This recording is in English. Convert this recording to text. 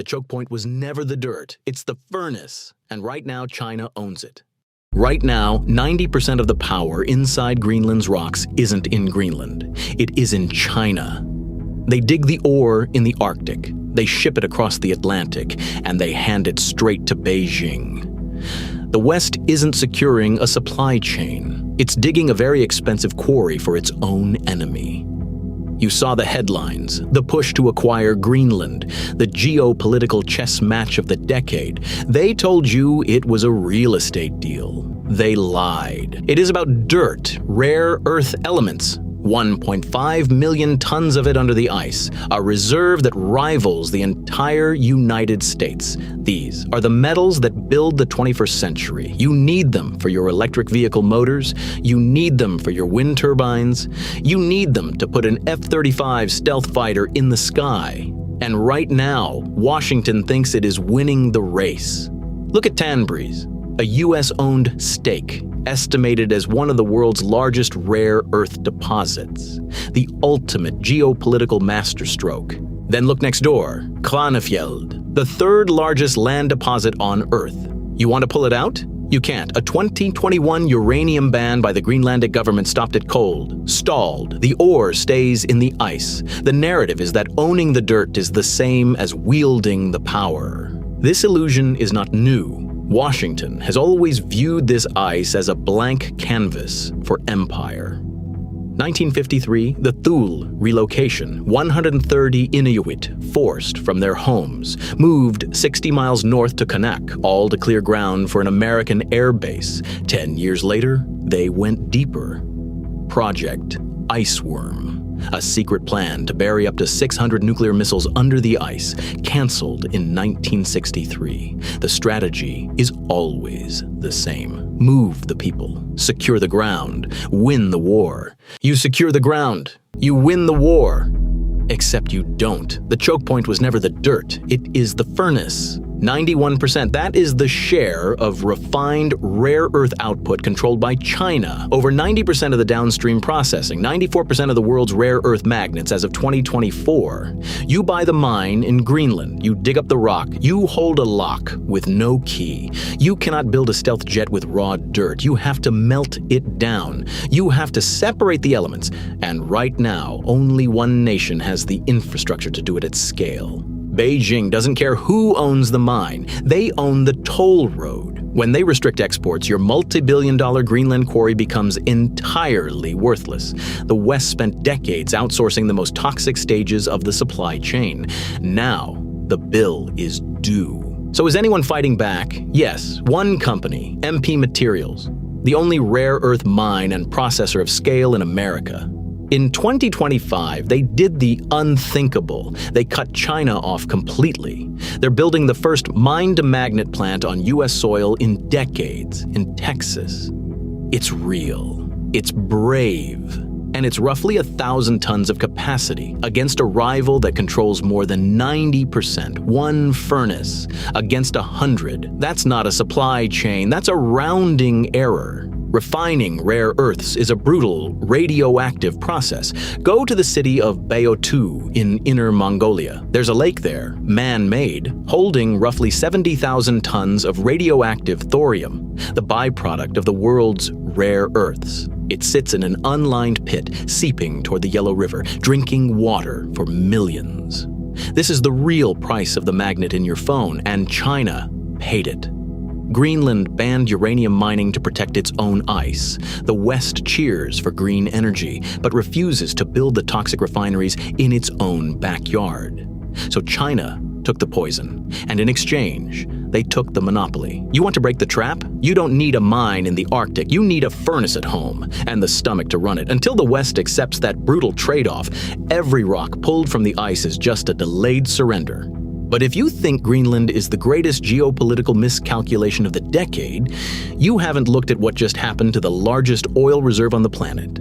The choke point was never the dirt, it's the furnace, and right now China owns it. Right now, 90% of the power inside Greenland's rocks isn't in Greenland. It is in China. They dig the ore in the Arctic, they ship it across the Atlantic, and they hand it straight to Beijing. The West isn't securing a supply chain. It's digging a very expensive quarry for its own enemy. You saw the headlines, the push to acquire Greenland, the geopolitical chess match of the decade. They told you it was a real estate deal. They lied. It is about dirt, rare earth elements, 1.5 million tons of it under the ice, a reserve that rivals the entire United States. These are the metals that build the 21st century. You need them for your electric vehicle motors. You need them for your wind turbines. You need them to put an F-35 stealth fighter in the sky. And right now, Washington thinks it is winning the race. Look at Tanbreeze, a US-owned stake, estimated as one of the world's largest rare earth deposits, the ultimate geopolitical masterstroke. Then look next door, Kvanefjeld, the third largest land deposit on Earth. You want to pull it out? You can't. A 2021 uranium ban by the Greenlandic government stopped it cold, stalled. The ore stays in the ice. The narrative is that owning the dirt is the same as wielding the power. This illusion is not new. Washington has always viewed this ice as a blank canvas for empire. 1953, the Thule relocation, 130 Inuit forced from their homes, moved 60 miles north to Kanak, all to clear ground for an American air base. 10 years later, they went deeper. Project Iceworm, a secret plan to bury up to 600 nuclear missiles under the ice, canceled in 1963. The strategy is always the same. Move the people, secure the ground, win the war. You secure the ground, you win the war. Except you don't. The choke point was never the dirt, it is the furnace. 91%, that is the share of refined rare earth output controlled by China. Over 90% of the downstream processing, 94% of the world's rare earth magnets as of 2024. You buy the mine in Greenland, you dig up the rock, you hold a lock with no key. You cannot build a stealth jet with raw dirt. You have to melt it down. You have to separate the elements. And right now, only one nation has the infrastructure to do it at scale. Beijing doesn't care who owns the mine. They own the toll road. When they restrict exports, your multi-billion-dollar Greenland quarry becomes entirely worthless. The West spent decades outsourcing the most toxic stages of the supply chain. Now, the bill is due. So is anyone fighting back? Yes, one company, MP Materials, the only rare earth mine and processor of scale in America. In 2025, they did the unthinkable. They cut China off completely. They're building the first mine-to-magnet plant on U.S. soil in decades in Texas. It's real. It's brave. And it's roughly 1,000 tons of capacity against a rival that controls more than 90%. One furnace against 100. That's not a supply chain. That's a rounding error. Refining rare earths is a brutal, radioactive process. Go to the city of Baotou in Inner Mongolia. There's a lake there, man-made, holding roughly 70,000 tons of radioactive thorium, the byproduct of the world's rare earths. It sits in an unlined pit, seeping toward the Yellow River, drinking water for millions. This is the real price of the magnet in your phone, and China paid it. Greenland banned uranium mining to protect its own ice. The West cheers for green energy, but refuses to build the toxic refineries in its own backyard. So China took the poison, and in exchange, they took the monopoly. You want to break the trap? You don't need a mine in the Arctic. You need a furnace at home, and the stomach to run it. Until the West accepts that brutal trade-off, every rock pulled from the ice is just a delayed surrender. But if you think Greenland is the greatest geopolitical miscalculation of the decade, you haven't looked at what just happened to the largest oil reserve on the planet.